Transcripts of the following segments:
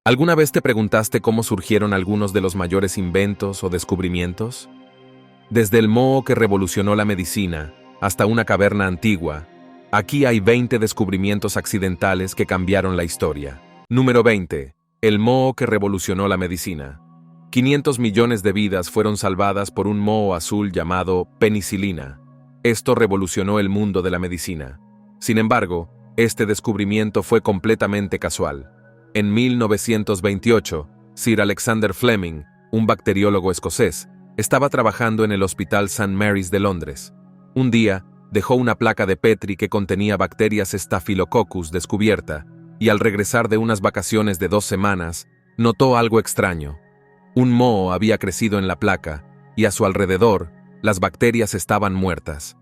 ¿Alguna vez te preguntaste cómo surgieron algunos de los mayores inventos o descubrimientos? Desde el moho que revolucionó la medicina hasta una caverna antigua, aquí hay 20 descubrimientos accidentales que cambiaron la historia. Número 20. El moho que revolucionó la medicina. 500 millones de vidas fueron salvadas por un moho azul llamado penicilina. Esto revolucionó el mundo de la medicina. Sin embargo, este descubrimiento fue completamente casual. En 1928, Sir Alexander Fleming, un bacteriólogo escocés, estaba trabajando en el Hospital St. Mary's de Londres. Un día, dejó una placa de Petri que contenía bacterias Staphylococcus descubierta, y al regresar de unas vacaciones de 2 semanas, notó algo extraño. Un moho había crecido en la placa, y a su alrededor, las bacterias estaban muertas.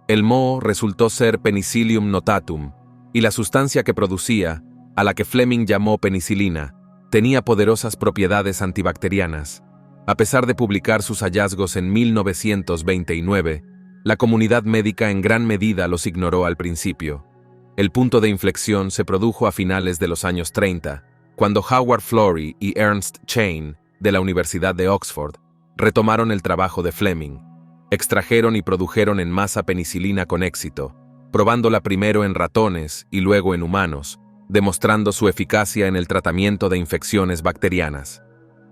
El moho resultó ser Penicillium notatum, y la sustancia que producía, a la que Fleming llamó penicilina, tenía poderosas propiedades antibacterianas. A pesar de publicar sus hallazgos en 1929, la comunidad médica en gran medida los ignoró al principio. El punto de inflexión se produjo a finales de los años 30, cuando Howard Florey y Ernst Chain, de la Universidad de Oxford, retomaron el trabajo de Fleming. Extrajeron y produjeron en masa penicilina con éxito, probándola primero en ratones y luego en humanos, demostrando su eficacia en el tratamiento de infecciones bacterianas.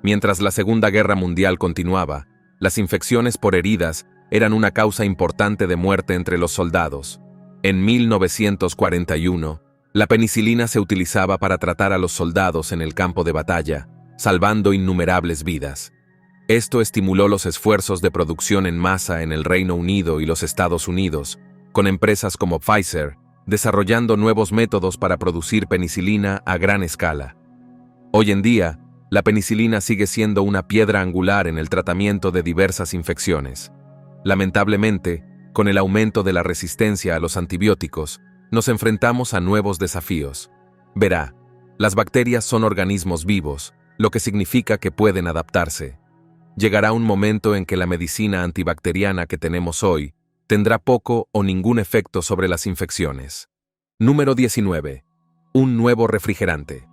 Mientras la Segunda Guerra Mundial continuaba, las infecciones por heridas eran una causa importante de muerte entre los soldados. En 1941, la penicilina se utilizaba para tratar a los soldados en el campo de batalla, salvando innumerables vidas. Esto estimuló los esfuerzos de producción en masa en el Reino Unido y los Estados Unidos, con empresas como Pfizer, desarrollando nuevos métodos para producir penicilina a gran escala. Hoy en día, la penicilina sigue siendo una piedra angular en el tratamiento de diversas infecciones. Lamentablemente, con el aumento de la resistencia a los antibióticos, nos enfrentamos a nuevos desafíos. Verá, las bacterias son organismos vivos, lo que significa que pueden adaptarse. Llegará un momento en que la medicina antibacteriana que tenemos hoy tendrá poco o ningún efecto sobre las infecciones. Número 19. Un nuevo refrigerante.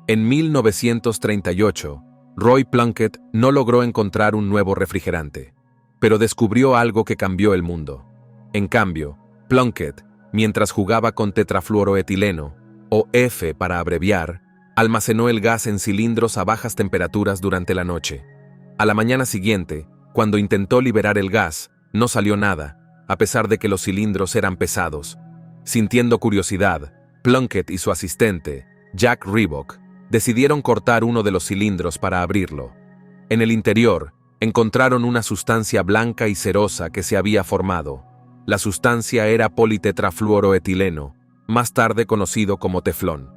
En 1938, Roy Plunkett no logró encontrar un nuevo refrigerante, pero descubrió algo que cambió el mundo. En cambio, Plunkett, mientras jugaba con tetrafluoroetileno, o F para abreviar, almacenó el gas en cilindros a bajas temperaturas durante la noche. A la mañana siguiente, cuando intentó liberar el gas, no salió nada, a pesar de que los cilindros eran pesados. Sintiendo curiosidad, Plunkett y su asistente, Jack Ribok, decidieron cortar uno de los cilindros para abrirlo. En el interior, encontraron una sustancia blanca y cerosa que se había formado. La sustancia era politetrafluoroetileno, más tarde conocido como teflón.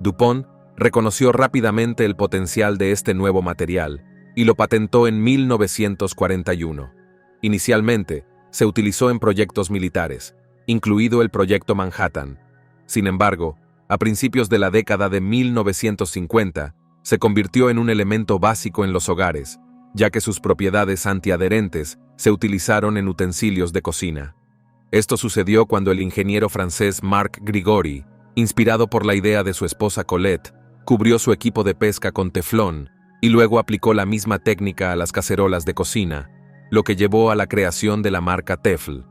DuPont reconoció rápidamente el potencial de este nuevo material y lo patentó en 1941. Inicialmente, se utilizó en proyectos militares, incluido el Proyecto Manhattan. Sin embargo, a principios de la década de 1950, se convirtió en un elemento básico en los hogares, ya que sus propiedades antiadherentes se utilizaron en utensilios de cocina. Esto sucedió cuando el ingeniero francés Marc Grigori, inspirado por la idea de su esposa Colette, cubrió su equipo de pesca con teflón y luego aplicó la misma técnica a las cacerolas de cocina, lo que llevó a la creación de la marca Tefl.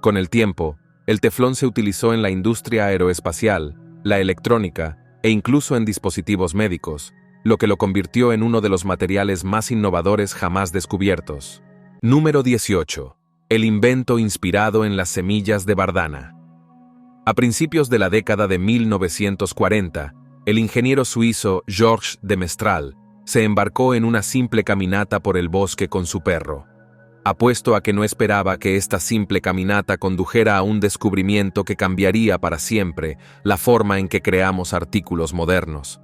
Con el tiempo, el teflón se utilizó en la industria aeroespacial, la electrónica e incluso en dispositivos médicos, lo que lo convirtió en uno de los materiales más innovadores jamás descubiertos. Número 18. El invento inspirado en las semillas de bardana. A principios de la década de 1940, el ingeniero suizo Georges de Mestral se embarcó en una simple caminata por el bosque con su perro. Apuesto a que no esperaba que esta simple caminata condujera a un descubrimiento que cambiaría para siempre la forma en que creamos artículos modernos.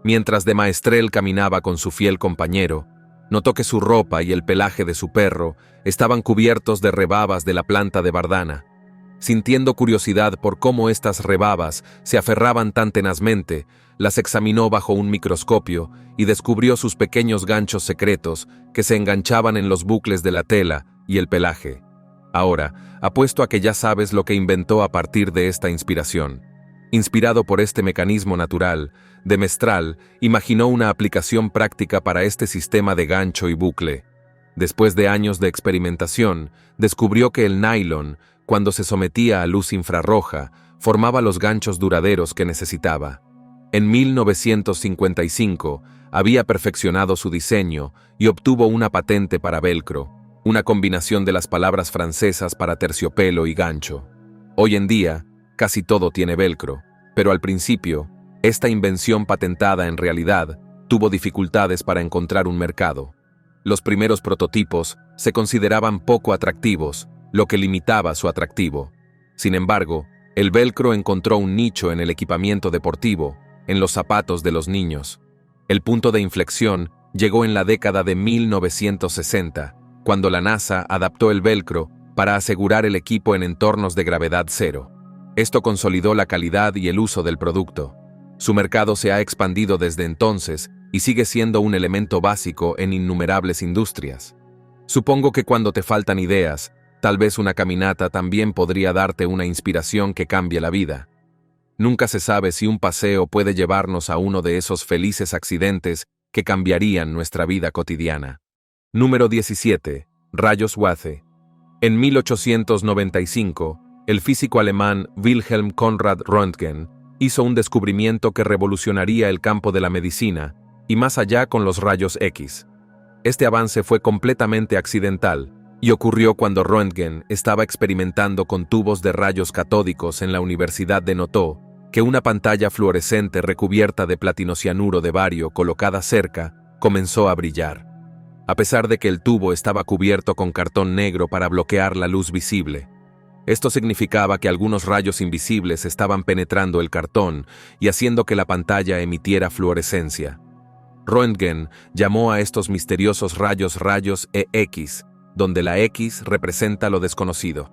Mientras de Maestrel caminaba con su fiel compañero, notó que su ropa y el pelaje de su perro estaban cubiertos de rebabas de la planta de bardana. Sintiendo curiosidad por cómo estas rebabas se aferraban tan tenazmente, las examinó bajo un microscopio y descubrió sus pequeños ganchos secretos que se enganchaban en los bucles de la tela y el pelaje. Ahora, apuesto a que ya sabes lo que inventó a partir de esta inspiración. Inspirado por este mecanismo natural, de Mestral, imaginó una aplicación práctica para este sistema de gancho y bucle. Después de años de experimentación, descubrió que el nylon, cuando se sometía a luz infrarroja, formaba los ganchos duraderos que necesitaba. En 1955, había perfeccionado su diseño y obtuvo una patente para velcro, una combinación de las palabras francesas para terciopelo y gancho. Hoy en día, casi todo tiene velcro, pero al principio, esta invención patentada en realidad tuvo dificultades para encontrar un mercado. Los primeros prototipos se consideraban poco atractivos, lo que limitaba su atractivo. Sin embargo, el velcro encontró un nicho en el equipamiento deportivo, en los zapatos de los niños. El punto de inflexión llegó en la década de 1960, cuando la NASA adaptó el velcro para asegurar el equipo en entornos de gravedad cero. Esto consolidó la calidad y el uso del producto. Su mercado se ha expandido desde entonces y sigue siendo un elemento básico en innumerables industrias. Supongo que cuando te faltan ideas, tal vez una caminata también podría darte una inspiración que cambie la vida. Nunca se sabe si un paseo puede llevarnos a uno de esos felices accidentes que cambiarían nuestra vida cotidiana. Número 17. Rayos Waze. En 1895, el físico alemán Wilhelm Conrad Röntgen hizo un descubrimiento que revolucionaría el campo de la medicina, y más allá con los rayos X. Este avance fue completamente accidental, y ocurrió cuando Röntgen estaba experimentando con tubos de rayos catódicos en la Universidad de Notó, que una pantalla fluorescente recubierta de platinocianuro de bario colocada cerca comenzó a brillar. A pesar de que el tubo estaba cubierto con cartón negro para bloquear la luz visible. Esto significaba que algunos rayos invisibles estaban penetrando el cartón y haciendo que la pantalla emitiera fluorescencia. Röntgen llamó a estos misteriosos rayos EX, donde la X representa lo desconocido.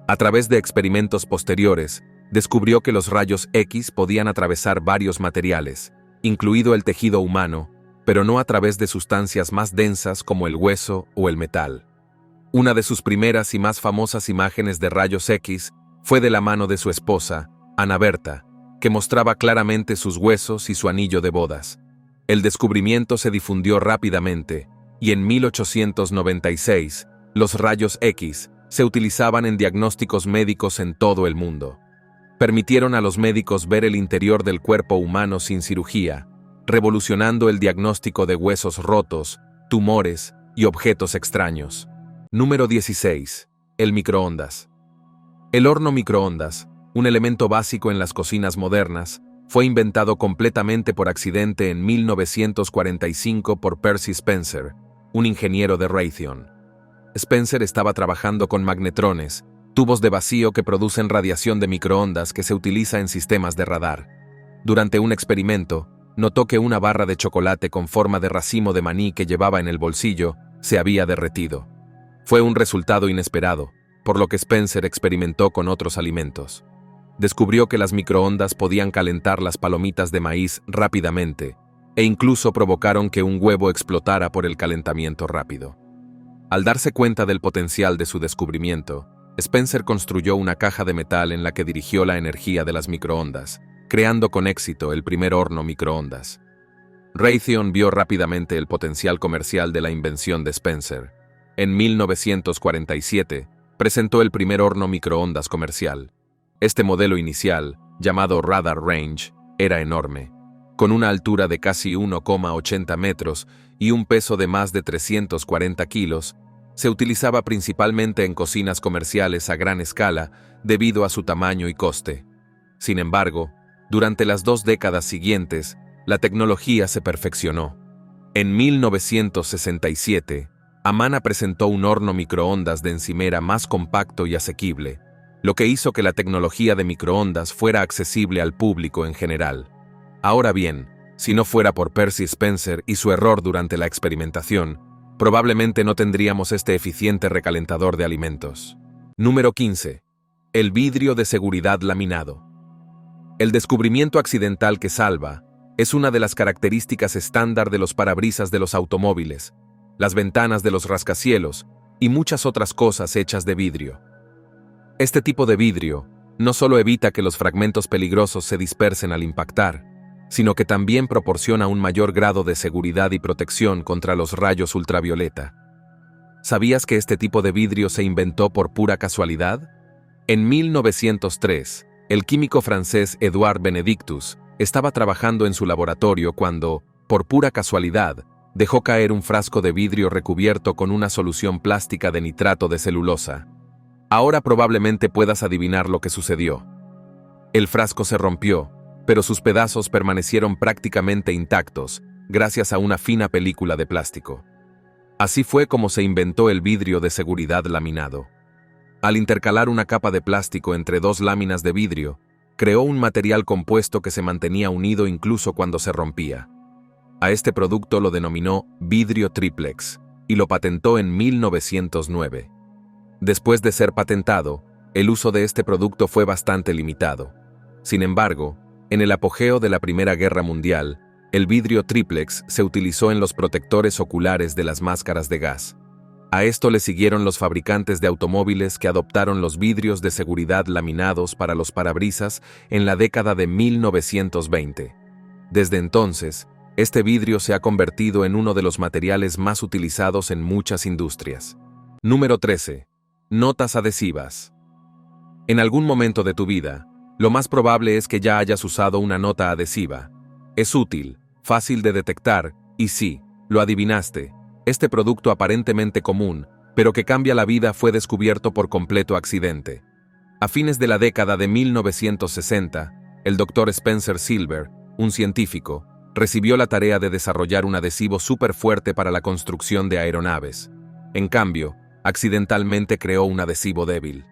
A través de experimentos posteriores, descubrió que los rayos X podían atravesar varios materiales, incluido el tejido humano, pero no a través de sustancias más densas como el hueso o el metal. Una de sus primeras y más famosas imágenes de rayos X fue de la mano de su esposa, Ana Berta, que mostraba claramente sus huesos y su anillo de bodas. El descubrimiento se difundió rápidamente, y en 1896, los rayos X se utilizaban en diagnósticos médicos en todo el mundo. Permitieron a los médicos ver el interior del cuerpo humano sin cirugía, revolucionando el diagnóstico de huesos rotos, tumores y objetos extraños. Número 16. El microondas. El horno microondas, un elemento básico en las cocinas modernas, fue inventado completamente por accidente en 1945 por Percy Spencer, un ingeniero de Raytheon. Spencer estaba trabajando con magnetrones, tubos de vacío que producen radiación de microondas que se utiliza en sistemas de radar. Durante un experimento, notó que una barra de chocolate con forma de racimo de maní que llevaba en el bolsillo se había derretido. Fue un resultado inesperado, por lo que Spencer experimentó con otros alimentos. Descubrió que las microondas podían calentar las palomitas de maíz rápidamente, e incluso provocaron que un huevo explotara por el calentamiento rápido. Al darse cuenta del potencial de su descubrimiento, Spencer construyó una caja de metal en la que dirigió la energía de las microondas, creando con éxito el primer horno microondas. Raytheon vio rápidamente el potencial comercial de la invención de Spencer. En 1947, presentó el primer horno microondas comercial. Este modelo inicial, llamado Radar Range, era enorme, con una altura de casi 1,80 metros y un peso de más de 340 kilos, se utilizaba principalmente en cocinas comerciales a gran escala debido a su tamaño y coste. Sin embargo, durante las 2 décadas siguientes, la tecnología se perfeccionó. En 1967, Amana presentó un horno microondas de encimera más compacto y asequible, lo que hizo que la tecnología de microondas fuera accesible al público en general. Ahora bien, si no fuera por Percy Spencer y su error durante la experimentación, probablemente no tendríamos este eficiente recalentador de alimentos. Número 15. El vidrio de seguridad laminado. El descubrimiento accidental que salva es una de las características estándar de los parabrisas de los automóviles, las ventanas de los rascacielos y muchas otras cosas hechas de vidrio. Este tipo de vidrio no solo evita que los fragmentos peligrosos se dispersen al impactar, sino que también proporciona un mayor grado de seguridad y protección contra los rayos ultravioleta. ¿Sabías que este tipo de vidrio se inventó por pura casualidad? En 1903, el químico francés Édouard Benedictus estaba trabajando en su laboratorio cuando, por pura casualidad, dejó caer un frasco de vidrio recubierto con una solución plástica de nitrato de celulosa. Ahora probablemente puedas adivinar lo que sucedió. El frasco se rompió, pero sus pedazos permanecieron prácticamente intactos, gracias a una fina película de plástico. Así fue como se inventó el vidrio de seguridad laminado. Al intercalar una capa de plástico entre dos láminas de vidrio, creó un material compuesto que se mantenía unido incluso cuando se rompía. A este producto lo denominó vidrio triplex y lo patentó en 1909. Después de ser patentado, el uso de este producto fue bastante limitado. Sin embargo, en el apogeo de la Primera Guerra Mundial, el vidrio triplex se utilizó en los protectores oculares de las máscaras de gas. A esto le siguieron los fabricantes de automóviles que adoptaron los vidrios de seguridad laminados para los parabrisas en la década de 1920. Desde entonces, este vidrio se ha convertido en uno de los materiales más utilizados en muchas industrias. Número 13. Notas adhesivas. En algún momento de tu vida, lo más probable es que ya hayas usado una nota adhesiva. Es útil, fácil de detectar, y sí, lo adivinaste. Este producto aparentemente común, pero que cambia la vida, fue descubierto por completo accidente. A fines de la década de 1960, el Dr. Spencer Silver, un científico, recibió la tarea de desarrollar un adhesivo súper fuerte para la construcción de aeronaves. En cambio, accidentalmente creó un adhesivo débil.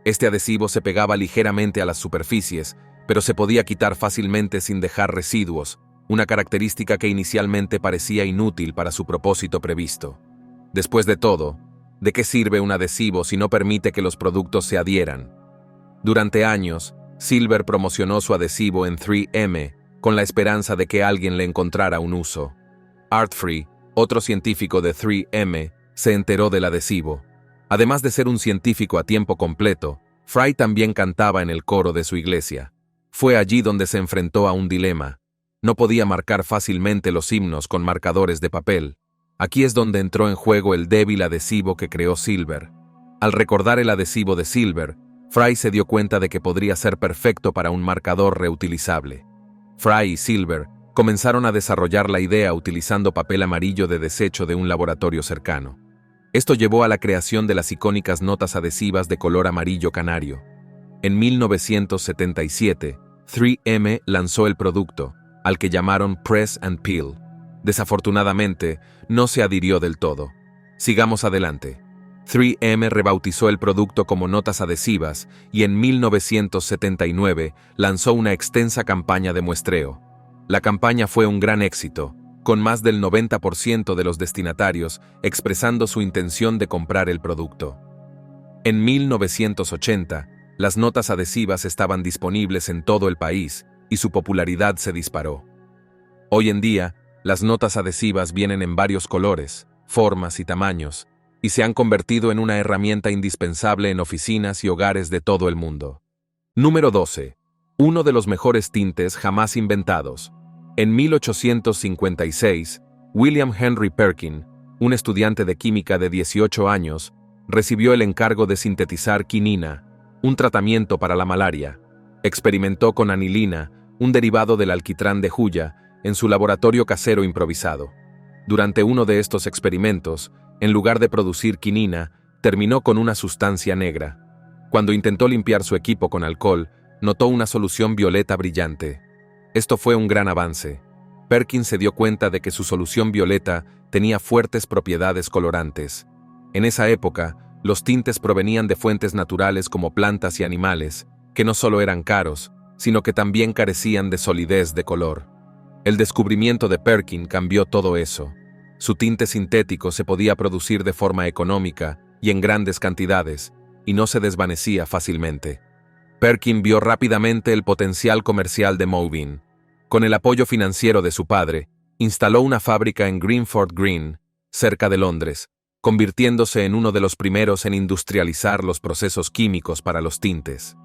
Este adhesivo se pegaba ligeramente a las superficies, pero se podía quitar fácilmente sin dejar residuos, una característica que inicialmente parecía inútil para su propósito previsto. Después de todo, ¿de qué sirve un adhesivo si no permite que los productos se adhieran? Durante años, Silver promocionó su adhesivo en 3M con la esperanza de que alguien le encontrara un uso. Art Free, otro científico de 3M, se enteró del adhesivo. Además de ser un científico a tiempo completo, Fry también cantaba en el coro de su iglesia. Fue allí donde se enfrentó a un dilema. No podía marcar fácilmente los himnos con marcadores de papel. Aquí es donde entró en juego el débil adhesivo que creó Silver. Al recordar el adhesivo de Silver, Fry se dio cuenta de que podría ser perfecto para un marcador reutilizable. Fry y Silver comenzaron a desarrollar la idea utilizando papel amarillo de desecho de un laboratorio cercano. Esto llevó a la creación de las icónicas notas adhesivas de color amarillo canario. En 1977, 3M lanzó el producto, al que llamaron Press and Peel. Desafortunadamente, no se adhirió del todo. Sigamos adelante. 3M rebautizó el producto como notas adhesivas y en 1979 lanzó una extensa campaña de muestreo. La campaña fue un gran éxito, con más del 90% de los destinatarios expresando su intención de comprar el producto. En 1980, las notas adhesivas estaban disponibles en todo el país y su popularidad se disparó. Hoy en día, las notas adhesivas vienen en varios colores, formas y tamaños, y se han convertido en una herramienta indispensable en oficinas y hogares de todo el mundo. Número 12. Uno de los mejores tintes jamás inventados. En 1856, William Henry Perkin, un estudiante de química de 18 años, recibió el encargo de sintetizar quinina, un tratamiento para la malaria. Experimentó con anilina, un derivado del alquitrán de hulla, en su laboratorio casero improvisado. Durante uno de estos experimentos, en lugar de producir quinina, terminó con una sustancia negra. Cuando intentó limpiar su equipo con alcohol, notó una solución violeta brillante. Esto fue un gran avance. Perkin se dio cuenta de que su solución violeta tenía fuertes propiedades colorantes. En esa época, los tintes provenían de fuentes naturales como plantas y animales, que no solo eran caros, sino que también carecían de solidez de color. El descubrimiento de Perkin cambió todo eso. Su tinte sintético se podía producir de forma económica y en grandes cantidades, y no se desvanecía fácilmente. Perkin vio rápidamente el potencial comercial de Movin. Con el apoyo financiero de su padre, instaló una fábrica en Greenford Green, cerca de Londres, convirtiéndose en uno de los primeros en industrializar los procesos químicos para los tintes.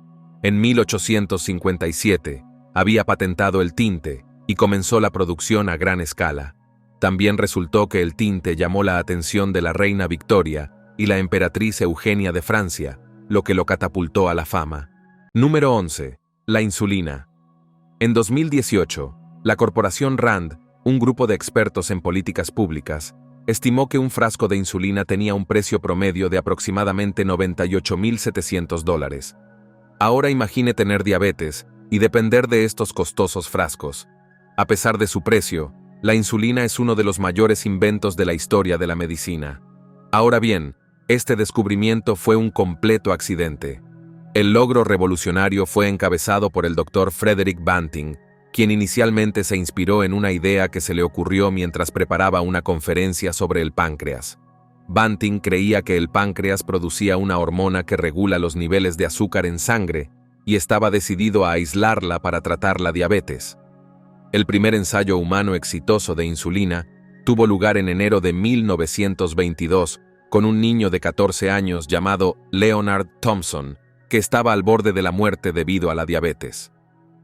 En 1857, había patentado el tinte, y comenzó la producción a gran escala. También resultó que el tinte llamó la atención de la reina Victoria y la emperatriz Eugenia de Francia, lo que lo catapultó a la fama. Número 11. La insulina. En 2018, la corporación Rand, un grupo de expertos en políticas públicas, estimó que un frasco de insulina tenía un precio promedio de aproximadamente $98.700. Ahora imagine tener diabetes y depender de estos costosos frascos. A pesar de su precio, la insulina es uno de los mayores inventos de la historia de la medicina. Ahora bien, este descubrimiento fue un completo accidente. El logro revolucionario fue encabezado por el Dr. Frederick Banting, quien inicialmente se inspiró en una idea que se le ocurrió mientras preparaba una conferencia sobre el páncreas. Banting creía que el páncreas producía una hormona que regula los niveles de azúcar en sangre y estaba decidido a aislarla para tratar la diabetes. El primer ensayo humano exitoso de insulina tuvo lugar en enero de 1922 con un niño de 14 años llamado Leonard Thompson, que estaba al borde de la muerte debido a la diabetes.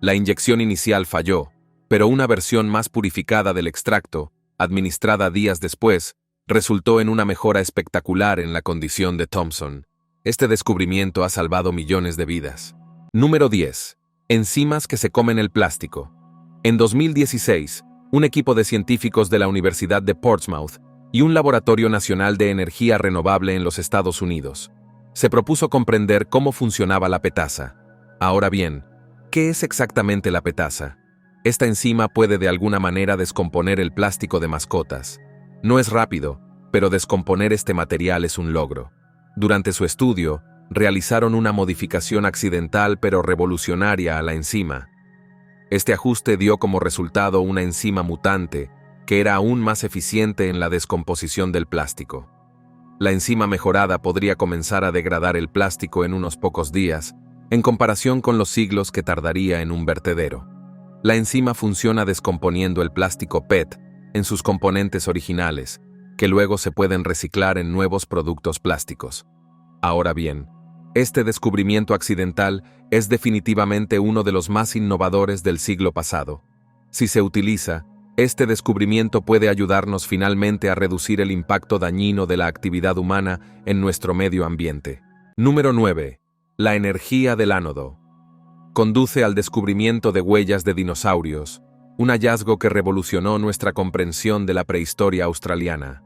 La inyección inicial falló, pero una versión más purificada del extracto, administrada días después, resultó en una mejora espectacular en la condición de Thompson. Este descubrimiento ha salvado millones de vidas. Número 10. Enzimas que se comen el plástico. En 2016, un equipo de científicos de la Universidad de Portsmouth y un laboratorio nacional de energía renovable en los Estados Unidos se propuso comprender cómo funcionaba la petasa. Ahora bien, ¿qué es exactamente la petasa? Esta enzima puede de alguna manera descomponer el plástico de mascotas. No es rápido, pero descomponer este material es un logro. Durante su estudio, realizaron una modificación accidental pero revolucionaria a la enzima. Este ajuste dio como resultado una enzima mutante que era aún más eficiente en la descomposición del plástico. La enzima mejorada podría comenzar a degradar el plástico en unos pocos días, en comparación con los siglos que tardaría en un vertedero. La enzima funciona descomponiendo el plástico PET en sus componentes originales, que luego se pueden reciclar en nuevos productos plásticos. Ahora bien, este descubrimiento accidental es definitivamente uno de los más innovadores del siglo pasado. Si se utiliza, este descubrimiento puede ayudarnos finalmente a reducir el impacto dañino de la actividad humana en nuestro medio ambiente. Número 9. La energía del ánodo. Conduce al descubrimiento de huellas de dinosaurios, un hallazgo que revolucionó nuestra comprensión de la prehistoria australiana.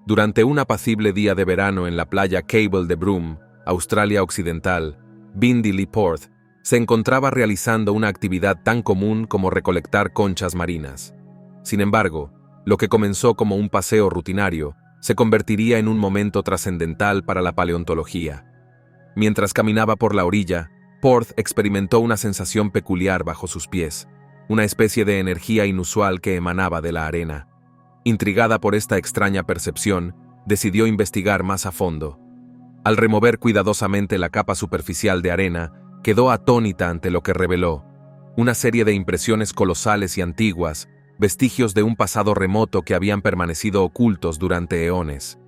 Durante un apacible día de verano en la playa Cable de Broome, Australia Occidental, Bindi Lee Porth se encontraba realizando una actividad tan común como recolectar conchas marinas. Sin embargo, lo que comenzó como un paseo rutinario se convertiría en un momento trascendental para la paleontología. Mientras caminaba por la orilla, Porth experimentó una sensación peculiar bajo sus pies, una especie de energía inusual que emanaba de la arena. Intrigada por esta extraña percepción, decidió investigar más a fondo. Al remover cuidadosamente la capa superficial de arena, quedó atónita ante lo que reveló: una serie de impresiones colosales y antiguas, vestigios de un pasado remoto que habían permanecido ocultos durante eones.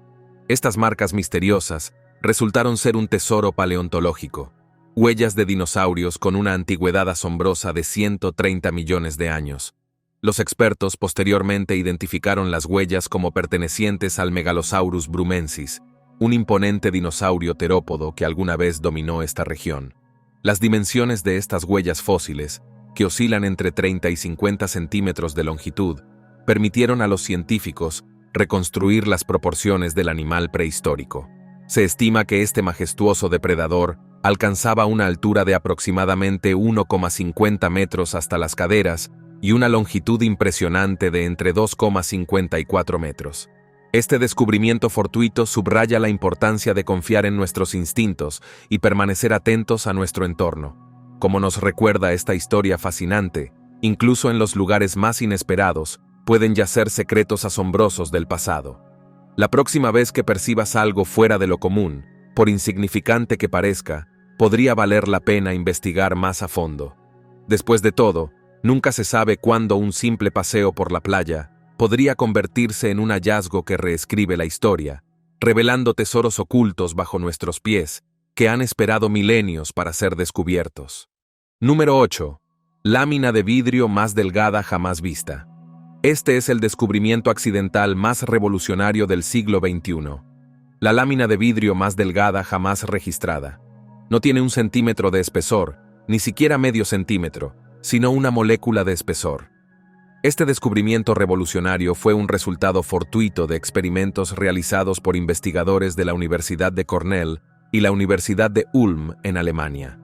Estas marcas misteriosas resultaron ser un tesoro paleontológico, huellas de dinosaurios con una antigüedad asombrosa de 130 millones de años. Los expertos posteriormente identificaron las huellas como pertenecientes al Megalosaurus brumensis, un imponente dinosaurio terópodo que alguna vez dominó esta región. Las dimensiones de estas huellas fósiles, que oscilan entre 30 y 50 centímetros de longitud, permitieron a los científicos reconstruir las proporciones del animal prehistórico. Se estima que este majestuoso depredador alcanzaba una altura de aproximadamente 1,50 metros hasta las caderas y una longitud impresionante de entre 2,54 metros. Este descubrimiento fortuito subraya la importancia de confiar en nuestros instintos y permanecer atentos a nuestro entorno. Como nos recuerda esta historia fascinante, incluso en los lugares más inesperados, pueden yacer secretos asombrosos del pasado. La próxima vez que percibas algo fuera de lo común, por insignificante que parezca, podría valer la pena investigar más a fondo. Después de todo, nunca se sabe cuándo un simple paseo por la playa podría convertirse en un hallazgo que reescribe la historia, revelando tesoros ocultos bajo nuestros pies que han esperado milenios para ser descubiertos. Número 8. Lámina de vidrio más delgada jamás vista. Este es el descubrimiento accidental más revolucionario del siglo XXI. La lámina de vidrio más delgada jamás registrada. No tiene 1 centímetro de espesor, ni siquiera medio centímetro, sino una molécula de espesor. Este descubrimiento revolucionario fue un resultado fortuito de experimentos realizados por investigadores de la Universidad de Cornell y la Universidad de Ulm en Alemania.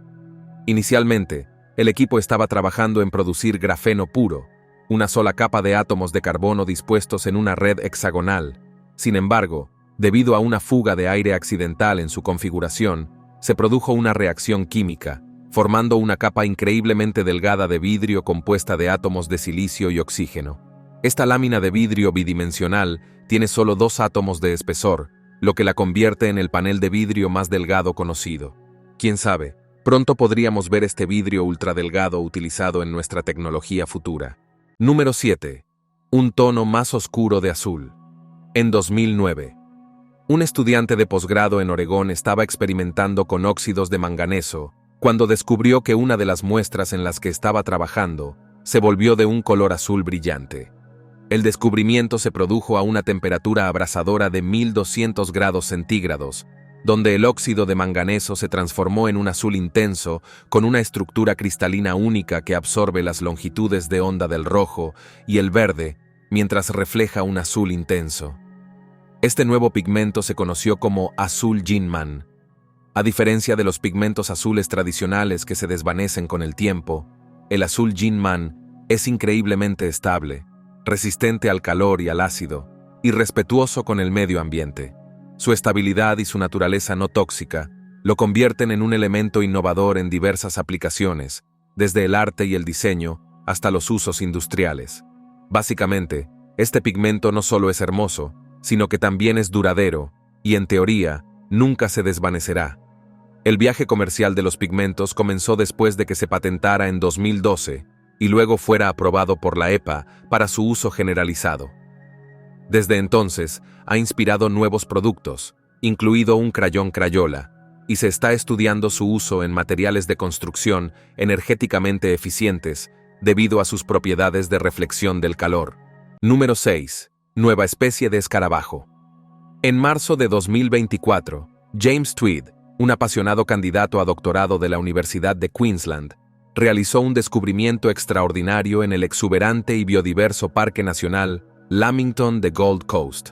Inicialmente, el equipo estaba trabajando en producir grafeno puro, una sola capa de átomos de carbono dispuestos en una red hexagonal. Sin embargo, debido a una fuga de aire accidental en su configuración, se produjo una reacción química, formando una capa increíblemente delgada de vidrio compuesta de átomos de silicio y oxígeno. Esta lámina de vidrio bidimensional tiene solo 2 átomos de espesor, lo que la convierte en el panel de vidrio más delgado conocido. ¿Quién sabe? Pronto podríamos ver este vidrio ultradelgado utilizado en nuestra tecnología futura. Número 7. Un tono más oscuro de azul. En 2009, un estudiante de posgrado en Oregón estaba experimentando con óxidos de manganeso cuando descubrió que una de las muestras en las que estaba trabajando se volvió de un color azul brillante. El descubrimiento se produjo a una temperatura abrasadora de 1200 grados centígrados, donde el óxido de manganeso se transformó en un azul intenso con una estructura cristalina única que absorbe las longitudes de onda del rojo y el verde mientras refleja un azul intenso. Este nuevo pigmento se conoció como azul Jinman. A diferencia de los pigmentos azules tradicionales que se desvanecen con el tiempo, el azul Jinman es increíblemente estable, resistente al calor y al ácido, y respetuoso con el medio ambiente. Su estabilidad y su naturaleza no tóxica lo convierten en un elemento innovador en diversas aplicaciones, desde el arte y el diseño hasta los usos industriales. Básicamente, este pigmento no solo es hermoso, sino que también es duradero, y en teoría, nunca se desvanecerá. El viaje comercial de los pigmentos comenzó después de que se patentara en 2012 y luego fuera aprobado por la EPA para su uso generalizado. Desde entonces, ha inspirado nuevos productos, incluido un crayón Crayola, y se está estudiando su uso en materiales de construcción energéticamente eficientes debido a sus propiedades de reflexión del calor. Número 6. Nueva especie de escarabajo. En marzo de 2024, James Tweed, un apasionado candidato a doctorado de la Universidad de Queensland, realizó un descubrimiento extraordinario en el exuberante y biodiverso Parque Nacional Lamington de Gold Coast.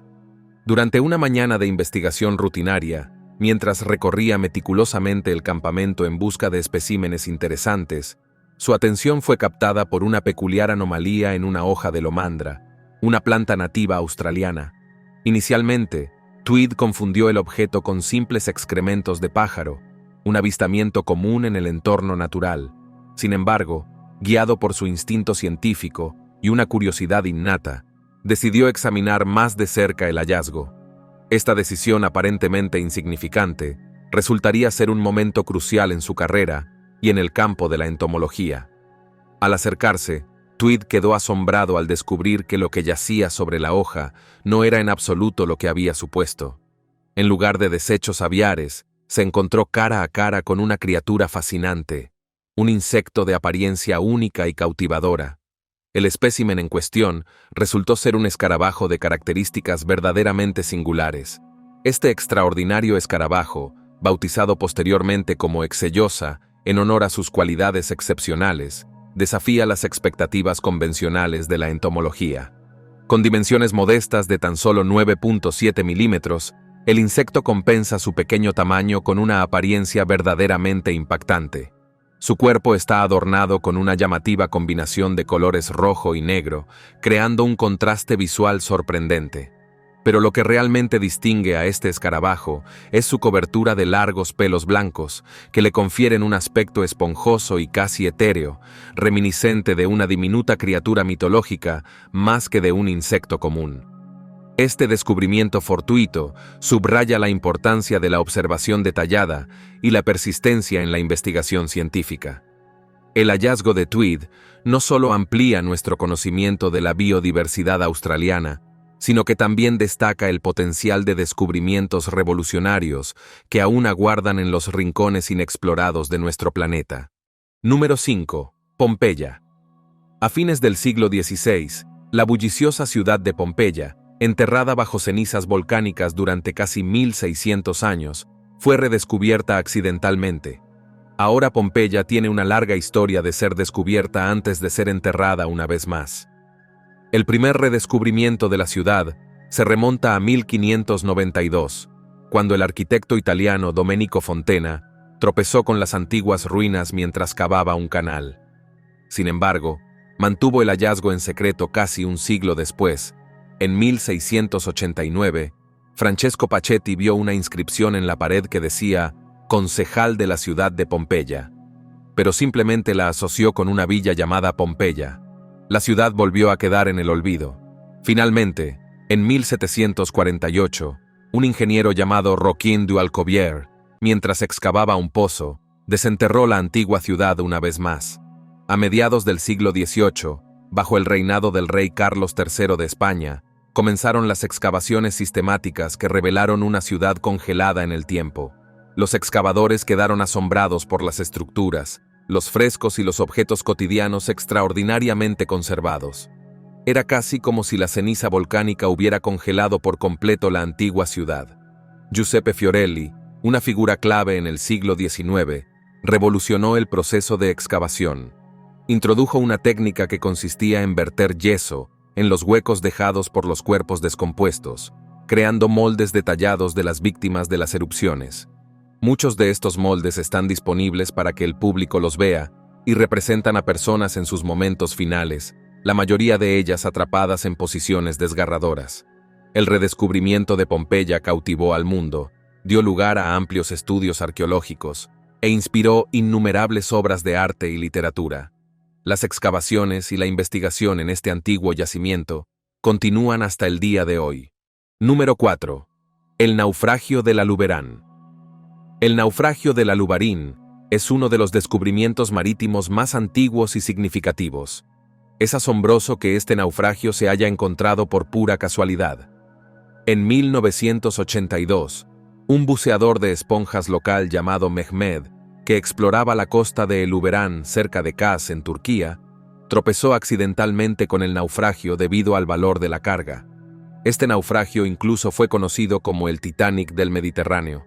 Durante una mañana de investigación rutinaria, mientras recorría meticulosamente el campamento en busca de especímenes interesantes, su atención fue captada por una peculiar anomalía en una hoja de lomandra, una planta nativa australiana. Inicialmente, Tweed confundió el objeto con simples excrementos de pájaro, un avistamiento común en el entorno natural. Sin embargo, guiado por su instinto científico y una curiosidad innata, decidió examinar más de cerca el hallazgo. Esta decisión aparentemente insignificante resultaría ser un momento crucial en su carrera y en el campo de la entomología. Al acercarse, Tweed quedó asombrado al descubrir que lo que yacía sobre la hoja no era en absoluto lo que había supuesto. En lugar de desechos aviares, se encontró cara a cara con una criatura fascinante, un insecto de apariencia única y cautivadora. El espécimen en cuestión resultó ser un escarabajo de características verdaderamente singulares. Este extraordinario escarabajo, bautizado posteriormente como Excellosa, en honor a sus cualidades excepcionales, desafía las expectativas convencionales de la entomología. Con dimensiones modestas de tan solo 9.7 milímetros, el insecto compensa su pequeño tamaño con una apariencia verdaderamente impactante. Su cuerpo está adornado con una llamativa combinación de colores rojo y negro, creando un contraste visual sorprendente. Pero lo que realmente distingue a este escarabajo es su cobertura de largos pelos blancos, que le confieren un aspecto esponjoso y casi etéreo, reminiscente de una diminuta criatura mitológica más que de un insecto común. Este descubrimiento fortuito subraya la importancia de la observación detallada y la persistencia en la investigación científica. El hallazgo de Tweed no solo amplía nuestro conocimiento de la biodiversidad australiana, sino que también destaca el potencial de descubrimientos revolucionarios que aún aguardan en los rincones inexplorados de nuestro planeta. Número 5. Pompeya. A fines del siglo XVI, la bulliciosa ciudad de Pompeya, enterrada bajo cenizas volcánicas durante casi 1600 años, fue redescubierta accidentalmente. Ahora Pompeya tiene una larga historia de ser descubierta antes de ser enterrada una vez más. El primer redescubrimiento de la ciudad se remonta a 1592, cuando el arquitecto italiano Domenico Fontena tropezó con las antiguas ruinas mientras cavaba un canal. Sin embargo, mantuvo el hallazgo en secreto casi un siglo después. En 1689, Francesco Pachetti vio una inscripción en la pared que decía «Concejal de la ciudad de Pompeya», pero simplemente la asoció con una villa llamada Pompeya. La ciudad volvió a quedar en el olvido. Finalmente, en 1748, un ingeniero llamado Joaquín du Alcobier, mientras excavaba un pozo, desenterró la antigua ciudad una vez más. A mediados del siglo XVIII, bajo el reinado del rey Carlos III de España, comenzaron las excavaciones sistemáticas que revelaron una ciudad congelada en el tiempo. Los excavadores quedaron asombrados por las estructuras, los frescos y los objetos cotidianos extraordinariamente conservados. Era casi como si la ceniza volcánica hubiera congelado por completo la antigua ciudad. Giuseppe Fiorelli, una figura clave en el siglo XIX, revolucionó el proceso de excavación. Introdujo una técnica que consistía en verter yeso en los huecos dejados por los cuerpos descompuestos, creando moldes detallados de las víctimas de las erupciones. Muchos de estos moldes están disponibles para que el público los vea y representan a personas en sus momentos finales, la mayoría de ellas atrapadas en posiciones desgarradoras. El redescubrimiento de Pompeya cautivó al mundo, dio lugar a amplios estudios arqueológicos e inspiró innumerables obras de arte y literatura. Las excavaciones y la investigación en este antiguo yacimiento continúan hasta el día de hoy. Número 4. El naufragio de la Luberon. El naufragio de la Luberon es uno de los descubrimientos marítimos más antiguos y significativos. Es asombroso que este naufragio se haya encontrado por pura casualidad. En 1982, un buceador de esponjas local llamado Mehmed, que exploraba la costa de El Luberon cerca de Kaz, en Turquía, tropezó accidentalmente con el naufragio debido al valor de la carga. Este naufragio incluso fue conocido como el Titanic del Mediterráneo.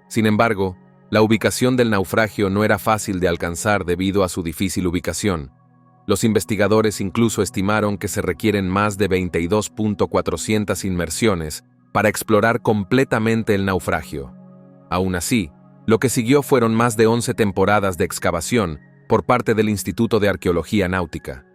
Sin embargo, la ubicación del naufragio no era fácil de alcanzar debido a su difícil ubicación. Los investigadores incluso estimaron que se requieren más de 22.400 inmersiones para explorar completamente el naufragio. Aún así, lo que siguió fueron más de 11 temporadas de excavación por parte del Instituto de Arqueología Náutica.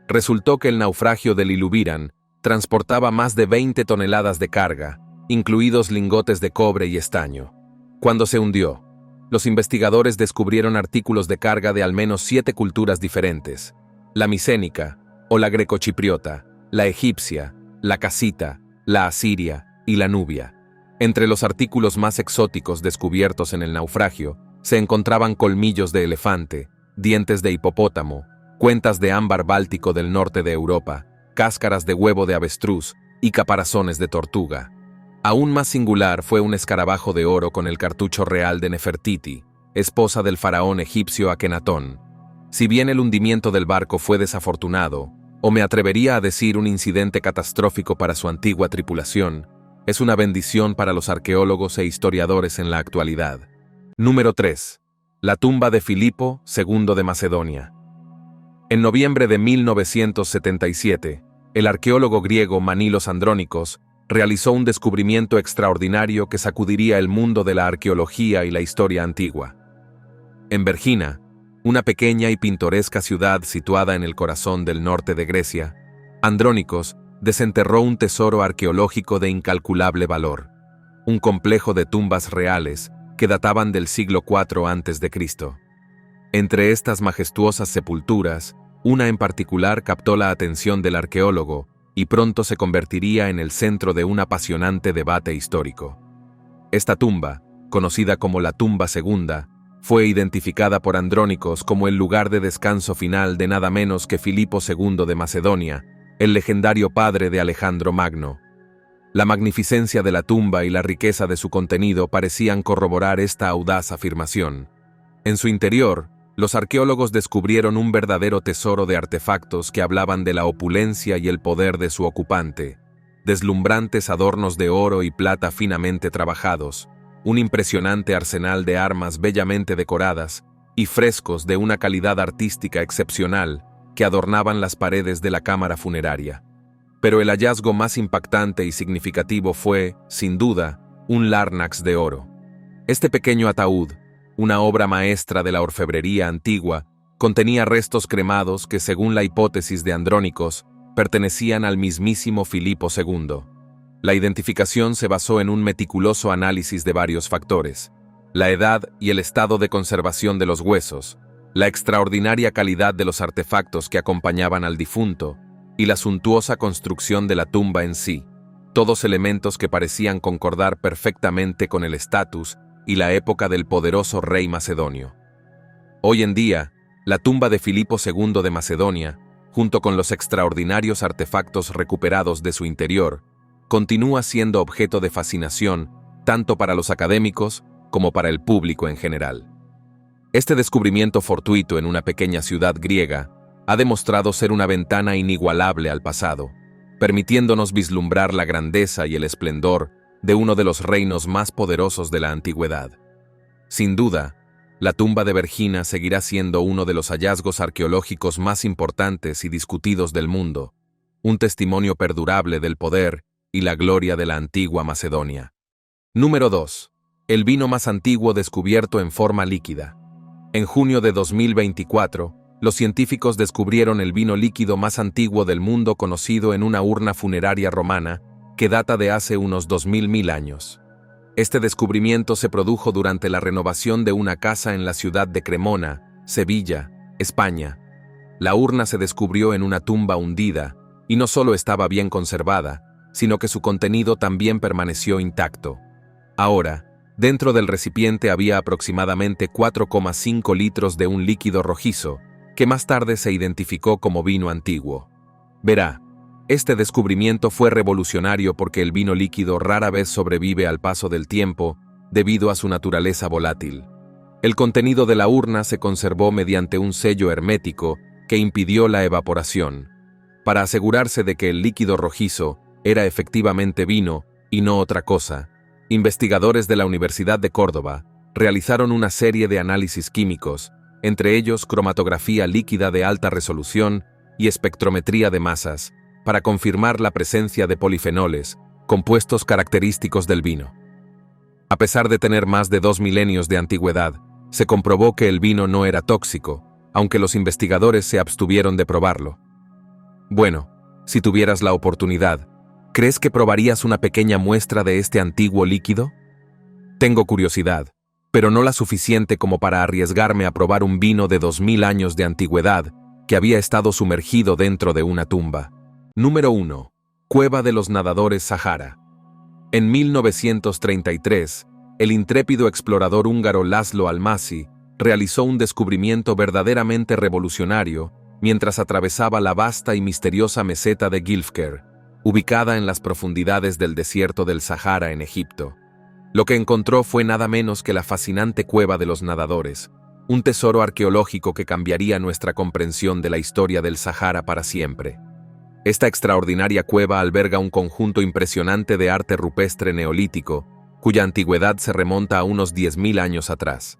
Resultó que el naufragio del Luberon transportaba más de 20 toneladas de carga, incluidos lingotes de cobre y estaño. Cuando se hundió, los investigadores descubrieron artículos de carga de al menos 7 culturas diferentes: la micénica o la grecochipriota, la egipcia, la casita, la asiria y la nubia. Entre los artículos más exóticos descubiertos en el naufragio se encontraban colmillos de elefante, dientes de hipopótamo, cuentas de ámbar báltico del norte de Europa, cáscaras de huevo de avestruz y caparazones de tortuga. Aún más singular fue un escarabajo de oro con el cartucho real de Nefertiti, esposa del faraón egipcio Akenatón. Si bien el hundimiento del barco fue desafortunado, o me atrevería a decir un incidente catastrófico para su antigua tripulación, es una bendición para los arqueólogos e historiadores en la actualidad. Número 3. La tumba de Filipo II de Macedonia. En noviembre de 1977, el arqueólogo griego Manilos Andrónicos realizó un descubrimiento extraordinario que sacudiría el mundo de la arqueología y la historia antigua. En Vergina, una pequeña y pintoresca ciudad situada en el corazón del norte de Grecia, Andrónicos desenterró un tesoro arqueológico de incalculable valor, un complejo de tumbas reales que databan del siglo IV a.C. Entre estas majestuosas sepulturas, una en particular captó la atención del arqueólogo y pronto se convertiría en el centro de un apasionante debate histórico. Esta tumba, conocida como la tumba segunda, fue identificada por Andrónicos como el lugar de descanso final de nada menos que Filipo II de Macedonia, el legendario padre de Alejandro Magno. La magnificencia de la tumba y la riqueza de su contenido parecían corroborar esta audaz afirmación. En su interior, Los arqueólogos descubrieron un verdadero tesoro de artefactos que hablaban de la opulencia y el poder de su ocupante, deslumbrantes adornos de oro y plata finamente trabajados, un impresionante arsenal de armas bellamente decoradas y frescos de una calidad artística excepcional que adornaban las paredes de la cámara funeraria. Pero el hallazgo más impactante y significativo fue, sin duda, un lárnax de oro. Este pequeño ataúd, una obra maestra de la orfebrería antigua, contenía restos cremados que, según la hipótesis de Andrónicos, pertenecían al mismísimo Filipo II. La identificación se basó en un meticuloso análisis de varios factores: la edad y el estado de conservación de los huesos, la extraordinaria calidad de los artefactos que acompañaban al difunto y la suntuosa construcción de la tumba en sí, todos elementos que parecían concordar perfectamente con el estatus y la época del poderoso rey macedonio. Hoy en día, la tumba de Filipo II de Macedonia, junto con los extraordinarios artefactos recuperados de su interior, continúa siendo objeto de fascinación tanto para los académicos como para el público en general. Este descubrimiento fortuito en una pequeña ciudad griega ha demostrado ser una ventana inigualable al pasado, permitiéndonos vislumbrar la grandeza y el esplendor de uno de los reinos más poderosos de la antigüedad. Sin duda, la tumba de Vergina seguirá siendo uno de los hallazgos arqueológicos más importantes y discutidos del mundo, un testimonio perdurable del poder y la gloria de la antigua Macedonia. Número 2. El vino más antiguo descubierto en forma líquida. En junio de 2024, los científicos descubrieron el vino líquido más antiguo del mundo conocido en una urna funeraria romana que data de hace unos 2000 años. Este descubrimiento se produjo durante la renovación de una casa en la ciudad de Cremona, Sevilla, España. La urna se descubrió en una tumba hundida y no solo estaba bien conservada, sino que su contenido también permaneció intacto. Ahora, dentro del recipiente había aproximadamente 4,5 litros de un líquido rojizo, que más tarde se identificó como vino antiguo. Verá, este descubrimiento fue revolucionario porque el vino líquido rara vez sobrevive al paso del tiempo debido a su naturaleza volátil. El contenido de la urna se conservó mediante un sello hermético que impidió la evaporación. Para asegurarse de que el líquido rojizo era efectivamente vino y no otra cosa, investigadores de la Universidad de Córdoba realizaron una serie de análisis químicos, entre ellos cromatografía líquida de alta resolución y espectrometría de masas, para confirmar la presencia de polifenoles, compuestos característicos del vino. A pesar de tener más de 2 milenios de antigüedad, se comprobó que el vino no era tóxico, aunque los investigadores se abstuvieron de probarlo. Bueno, si tuvieras la oportunidad, ¿crees que probarías una pequeña muestra de este antiguo líquido? Tengo curiosidad, pero no la suficiente como para arriesgarme a probar un vino de 2000 años de antigüedad que había estado sumergido dentro de una tumba. Número 1. Cueva de los Nadadores Sahara. En 1933, el intrépido explorador húngaro László Almásy realizó un descubrimiento verdaderamente revolucionario mientras atravesaba la vasta y misteriosa meseta de Gilfker, ubicada en las profundidades del desierto del Sahara en Egipto. Lo que encontró fue nada menos que la fascinante Cueva de los Nadadores, un tesoro arqueológico que cambiaría nuestra comprensión de la historia del Sahara para siempre. Esta extraordinaria cueva alberga un conjunto impresionante de arte rupestre neolítico, cuya antigüedad se remonta a unos 10.000 años atrás.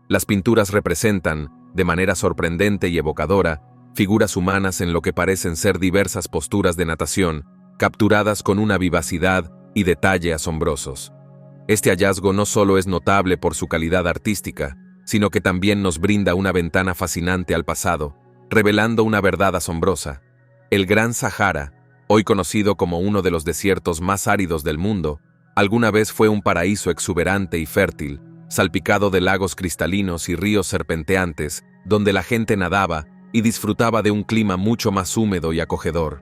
Las pinturas representan, de manera sorprendente y evocadora, figuras humanas en lo que parecen ser diversas posturas de natación, capturadas con una vivacidad y detalle asombrosos. Este hallazgo no solo es notable por su calidad artística, sino que también nos brinda una ventana fascinante al pasado, revelando una verdad asombrosa. El Gran Sahara, hoy conocido como uno de los desiertos más áridos del mundo, alguna vez fue un paraíso exuberante y fértil, salpicado de lagos cristalinos y ríos serpenteantes, donde la gente nadaba y disfrutaba de un clima mucho más húmedo y acogedor.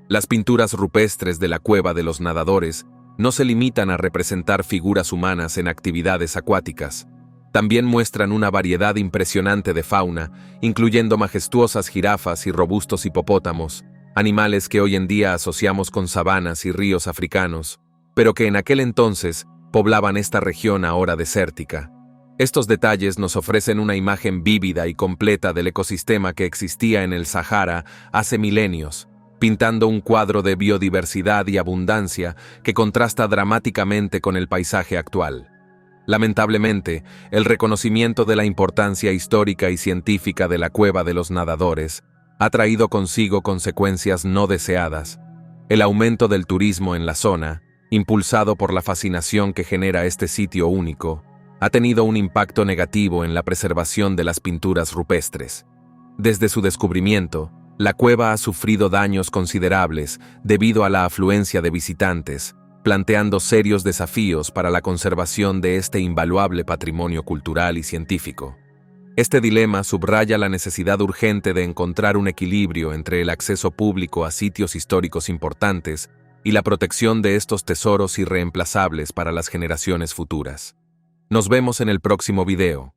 Las pinturas rupestres de la Cueva de los Nadadores no se limitan a representar figuras humanas en actividades acuáticas. También muestran una variedad impresionante de fauna, incluyendo majestuosas jirafas y robustos hipopótamos, animales que hoy en día asociamos con sabanas y ríos africanos, pero que en aquel entonces poblaban esta región ahora desértica. Estos detalles nos ofrecen una imagen vívida y completa del ecosistema que existía en el Sahara hace milenios, pintando un cuadro de biodiversidad y abundancia que contrasta dramáticamente con el paisaje actual. Lamentablemente, el reconocimiento de la importancia histórica y científica de la Cueva de los Nadadores ha traído consigo consecuencias no deseadas. El aumento del turismo en la zona, impulsado por la fascinación que genera este sitio único, ha tenido un impacto negativo en la preservación de las pinturas rupestres. Desde su descubrimiento, la cueva ha sufrido daños considerables debido a la afluencia de visitantes, planteando serios desafíos para la conservación de este invaluable patrimonio cultural y científico. Este dilema subraya la necesidad urgente de encontrar un equilibrio entre el acceso público a sitios históricos importantes y la protección de estos tesoros irreemplazables para las generaciones futuras. Nos vemos en el próximo video.